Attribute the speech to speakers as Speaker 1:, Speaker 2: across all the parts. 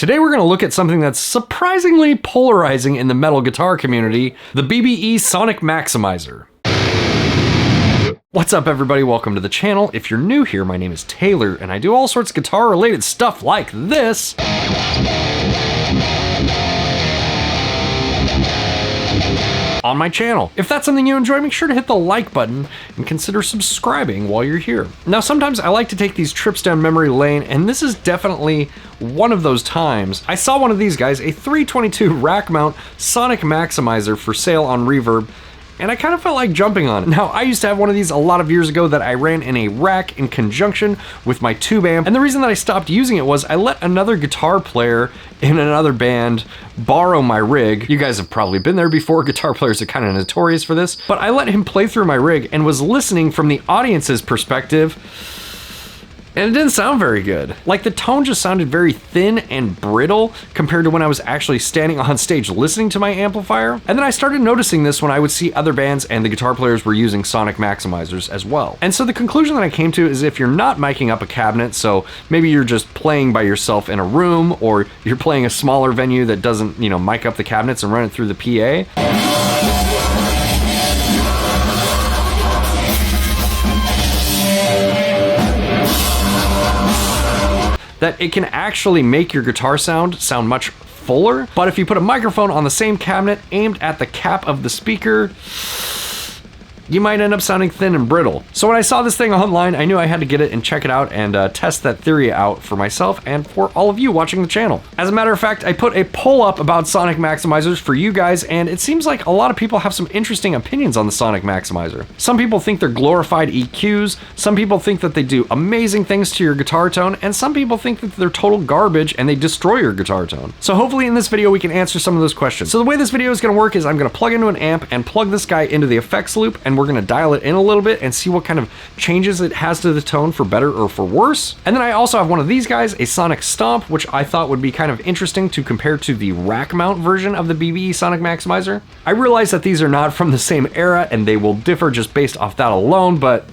Speaker 1: Today we're going to look at something that's surprisingly polarizing in the metal guitar community, the BBE Sonic Maximizer. What's up everybody, welcome to the channel. If you're new here, my name is Taylor and I do all sorts of guitar related stuff like this. On my channel. If that's something you enjoy, make sure to hit the like button and consider subscribing while you're here. Now, sometimes I like to take these trips down memory lane, and this is definitely one of those times. I saw one of these guys, a 322 rack mount Sonic Maximizer for sale on Reverb, and I kind of felt like jumping on it. Now, I used to have one of these a lot of years ago that I ran in a rack in conjunction with my tube amp, and the reason that I stopped using it was I let another guitar player in another band borrow my rig. You guys have probably been there before, guitar players are kind of notorious for this, but I let him play through my rig and was listening from the audience's perspective, and it didn't sound very good. Like, the tone just sounded very thin and brittle compared to when I was actually standing on stage listening to my amplifier. And then I started noticing this when I would see other bands and the guitar players were using Sonic Maximizers as well. And so the conclusion that I came to is if you're not miking up a cabinet, so maybe you're just playing by yourself in a room, or you're playing a smaller venue that doesn't, you know, mic up the cabinets and run it through the PA, that it can actually make your guitar sound much fuller. But if you put a microphone on the same cabinet aimed at the cap of the speaker, you might end up sounding thin and brittle. So when I saw this thing online, I knew I had to get it and check it out and test that theory out for myself and for all of you watching the channel. As a matter of fact, I put a poll up about Sonic Maximizers for you guys, and it seems like a lot of people have some interesting opinions on the Sonic Maximizer. Some people think they're glorified EQs, some people think that they do amazing things to your guitar tone, and some people think that they're total garbage and they destroy your guitar tone. So hopefully in this video we can answer some of those questions. So the way this video is going to work is I'm going to plug into an amp and plug this guy into the effects loop, and we're going to dial it in a little bit and see what kind of changes it has to the tone for better or for worse. And then I also have one of these guys, a Sonic Stomp, which I thought would be kind of interesting to compare to the rack mount version of the BBE Sonic Maximizer. I realize that these are not from the same era and they will differ just based off that alone, but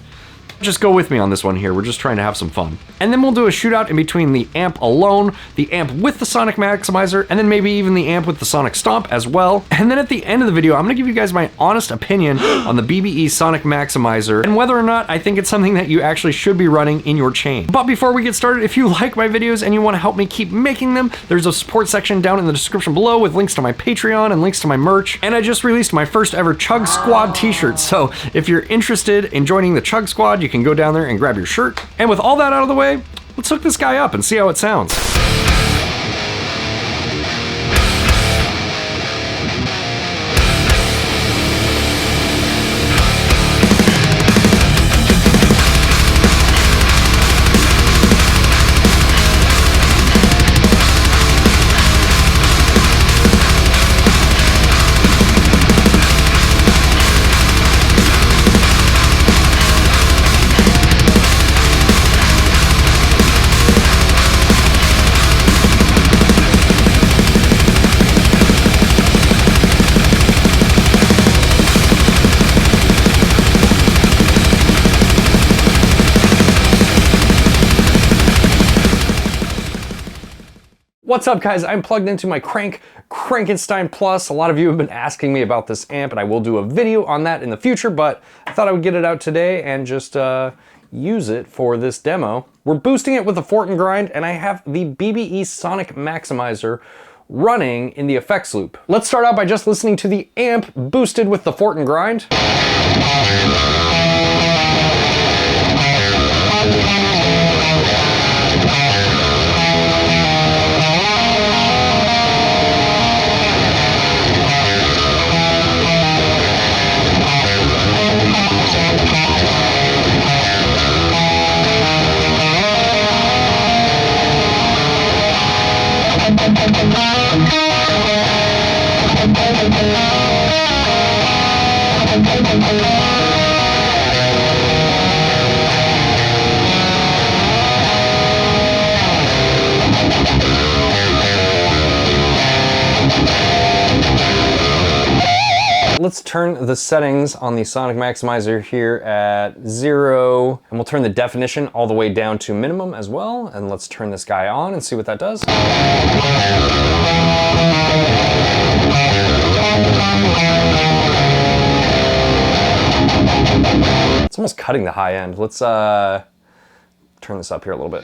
Speaker 1: just go with me on this one here. We're just trying to have some fun. And then we'll do a shootout in between the amp alone, the amp with the Sonic Maximizer, and then maybe even the amp with the Sonic Stomp as well. And then at the end of the video, I'm gonna give you guys my honest opinion on the BBE Sonic Maximizer and whether or not I think it's something that you actually should be running in your chain. But before we get started, if you like my videos and you wanna help me keep making them, there's a support section down in the description below with links to my Patreon and links to my merch. And I just released my first ever Chug Squad t-shirt. So if you're interested in joining the Chug Squad, you can go down there and grab your shirt. And with all that out of the way, let's hook this guy up and see how it sounds. What's up guys, I'm plugged into my क्रंkenstein Plus. A lot of you have been asking me about this amp and I will do a video on that in the future, but I thought I would get it out today and just use it for this demo. We're boosting it with a Fort and Grind and I have the BBE Sonic Maximizer running in the effects loop. Let's start out by just listening to the amp boosted with the Fort and Grind. let's turn the settings on the Sonic Maximizer here at 0, and we'll turn the definition all the way down to minimum as well, and let's turn this guy on and see what that does. It's almost cutting the high end. Let's turn this up here a little bit.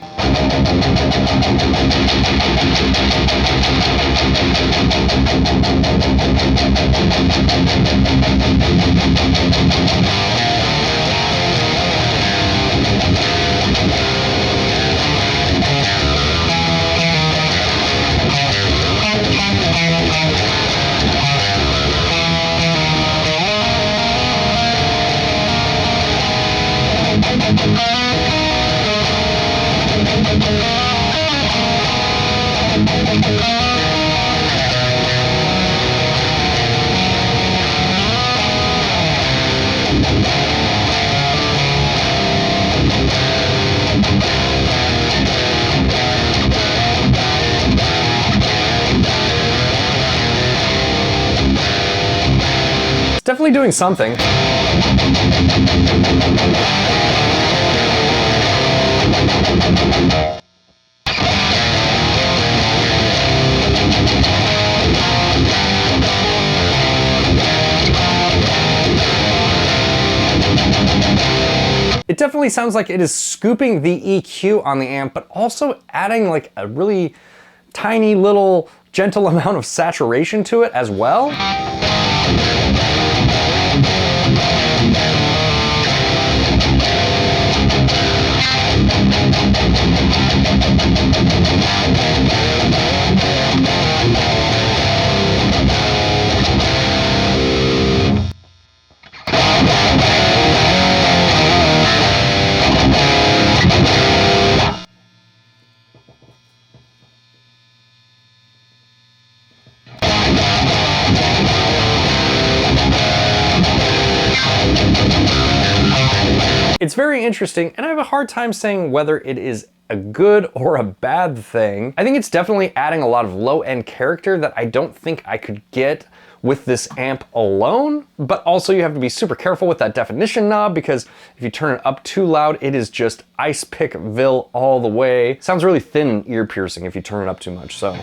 Speaker 1: It's definitely doing something. It definitely sounds like it is scooping the EQ on the amp, but also adding like a really tiny little gentle amount of saturation to it as well. It's very interesting, and I have a hard time saying whether it is a good or a bad thing. I think it's definitely adding a lot of low-end character that I don't think I could get with this amp alone, but also you have to be super careful with that definition knob, because if you turn it up too loud, it is just 𝗊𝗶𝗃𝗃𝗃 all the way. Sounds really thin and ear-piercing if you turn it up too much, so.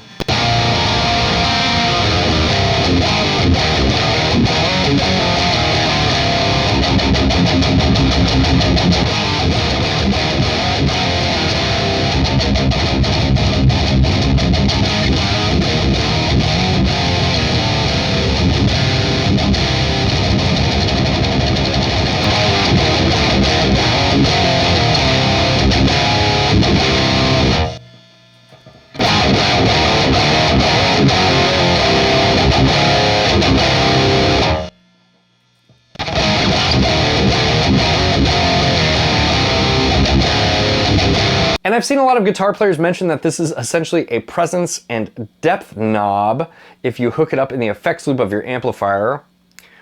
Speaker 1: And I've seen a lot of guitar players mention that this is essentially a presence and depth knob if you hook it up in the effects loop of your amplifier,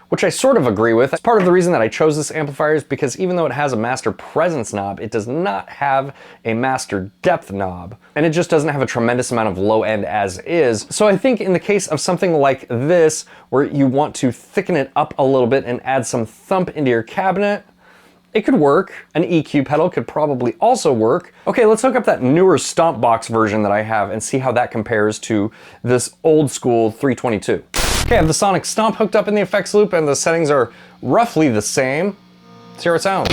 Speaker 1: which I sort of agree with. That's part of the reason that I chose this amplifier, is because even though it has a master presence knob, it does not have a master depth knob. And it just doesn't have a tremendous amount of low end as is. So I think in the case of something like this, where you want to thicken it up a little bit and add some thump into your cabinet, it could work. An EQ pedal could probably also work. Okay, let's hook up that newer Stomp box version that I have and see how that compares to this old school 322. Okay, I have the Sonic Stomp hooked up in the effects loop, and the settings are roughly the same. Let's hear how it sounds.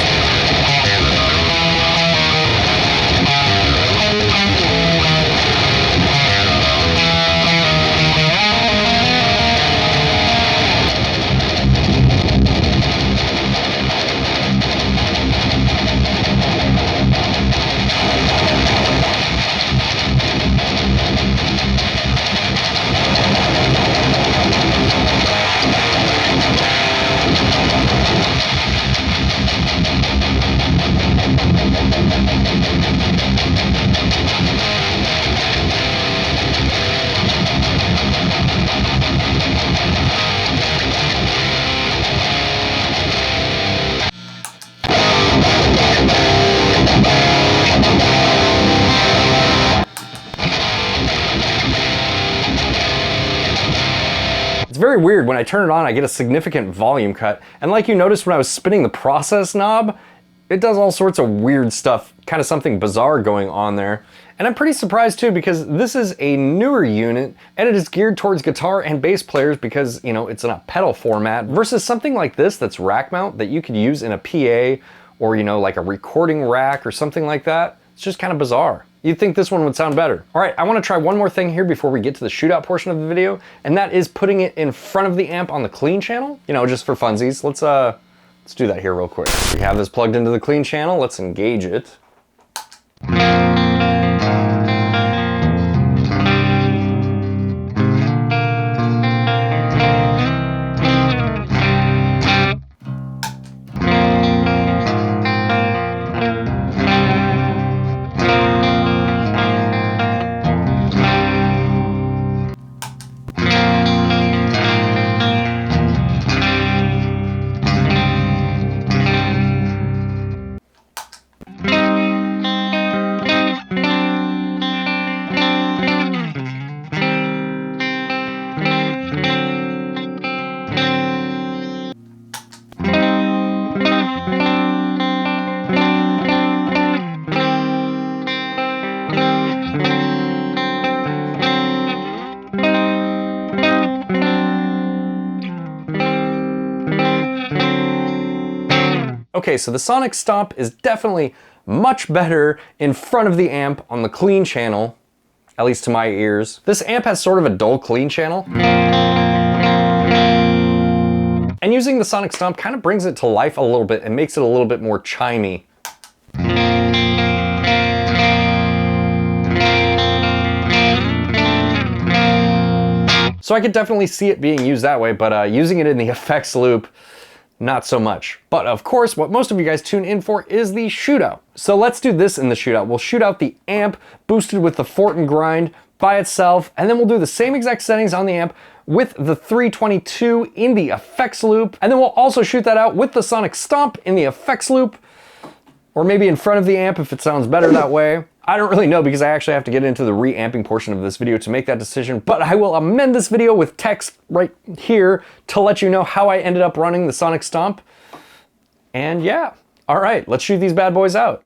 Speaker 1: It's very weird. When I turn it on, I get a significant volume cut. And like you noticed when I was spinning the process knob, it does all sorts of weird stuff, kind of something bizarre going on there. And I'm pretty surprised too, because this is a newer unit and it is geared towards guitar and bass players because, you know, it's in a pedal format versus something like this that's rack mount that you could use in a PA or, you know, like a recording rack or something like that. It's just kind of bizarre. You'd think this one would sound better. All right, I want to try one more thing here before we get to the shootout portion of the video, and that is putting it in front of the amp on the clean channel, you know, just for funsies. Let's do that here real quick. We have this plugged into the clean channel. Let's engage it. Okay, so the Sonic Stomp is definitely much better in front of the amp on the clean channel, at least to my ears. This amp has sort of a dull clean channel. And using the Sonic Stomp kind of brings it to life a little bit and makes it a little bit more chimey. So I could definitely see it being used that way, but using it in the effects loop, not so much. But of course, what most of you guys tune in for is the shootout. So let's do this in the shootout. We'll shoot out the amp boosted with the Fort and Grind by itself, and then we'll do the same exact settings on the amp with the 322 in the effects loop, and then we'll also shoot that out with the Sonic Stomp in the effects loop, or maybe in front of the amp if it sounds better that way. I don't really know because I actually have to get into the reamping portion of this video to make that decision, but I will amend this video with text right here to let you know how I ended up running the Sonic Stomp. And yeah, all right, let's shoot these bad boys out.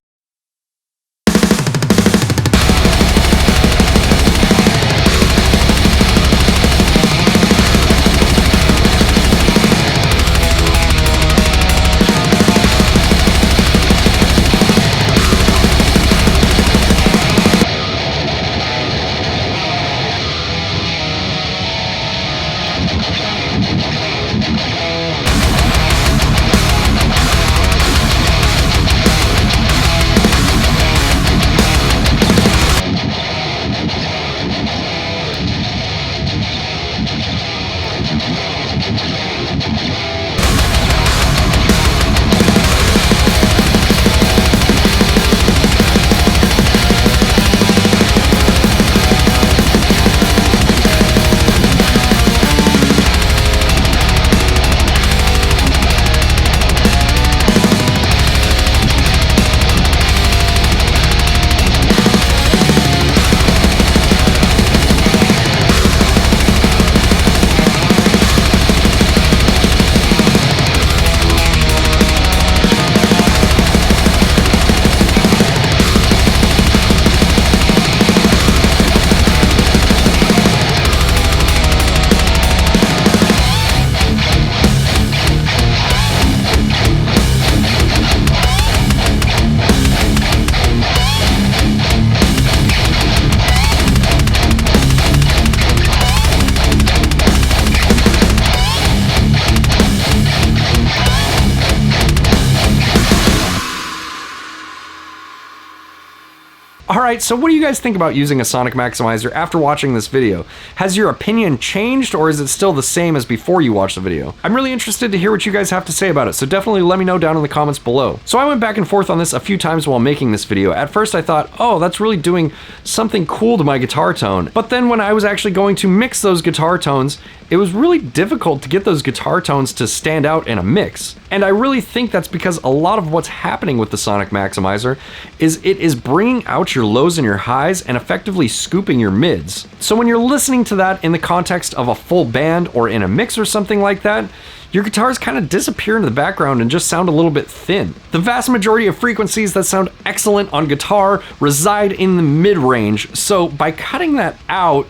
Speaker 1: Alright, so what do you guys think about using a Sonic Maximizer after watching this video? Has your opinion changed, or is it still the same as before you watched the video? I'm really interested to hear what you guys have to say about it, so definitely let me know down in the comments below. So I went back and forth on this a few times while making this video. At first I thought, oh, that's really doing something cool to my guitar tone. But then when I was actually going to mix those guitar tones, it was really difficult to get those guitar tones to stand out in a mix. And I really think that's because a lot of what's happening with the Sonic Maximizer is it is bringing out your lows and your highs and effectively scooping your mids. So when you're listening to that in the context of a full band or in a mix or something like that, your guitars kind of disappear into the background and just sound a little bit thin. The vast majority of frequencies that sound excellent on guitar reside in the mid-range, so by cutting that out,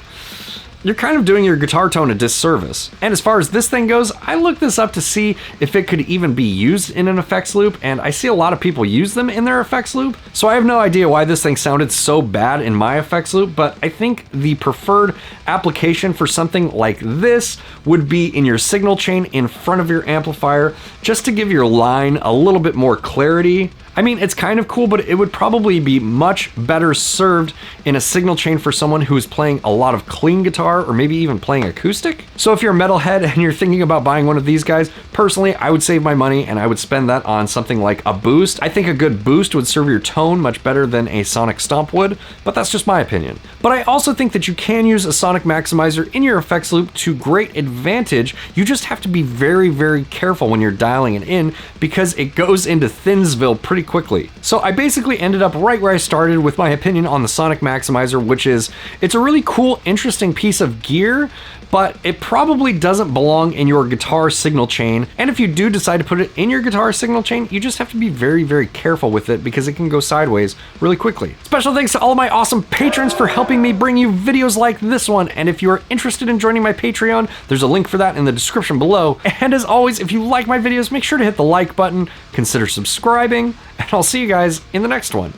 Speaker 1: you're kind of doing your guitar tone a disservice. And as far as this thing goes, I looked this up to see if it could even be used in an effects loop, and I see a lot of people use them in their effects loop, so I have no idea why this thing sounded so bad in my effects loop, but I think the preferred application for something like this would be in your signal chain in front of your amplifier, just to give your line a little bit more clarity. I mean, it's kind of cool, but it would probably be much better served in a signal chain for someone who is playing a lot of clean guitar or maybe even playing acoustic. So if you're a metalhead and you're thinking about buying one of these guys, personally, I would save my money and I would spend that on something like a boost. I think a good boost would serve your tone much better than a Sonic Stomp would, but that's just my opinion. But I also think that you can use a Sonic Maximizer in your effects loop to great advantage. You just have to be very, very careful when you're dialing it in because it goes into Thinsville pretty quickly. So I basically ended up right where I started with my opinion on the Sonic Maximizer, which is, it's a really cool, interesting piece of gear, but it probably doesn't belong in your guitar signal chain. And if you do decide to put it in your guitar signal chain, you just have to be very, very careful with it because it can go sideways really quickly. Special thanks to all of my awesome patrons for helping me bring you videos like this one. And if you are interested in joining my Patreon, there's a link for that in the description below. And as always, if you like my videos, make sure to hit the like button, consider subscribing, and I'll see you guys in the next one.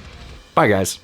Speaker 1: Bye, guys.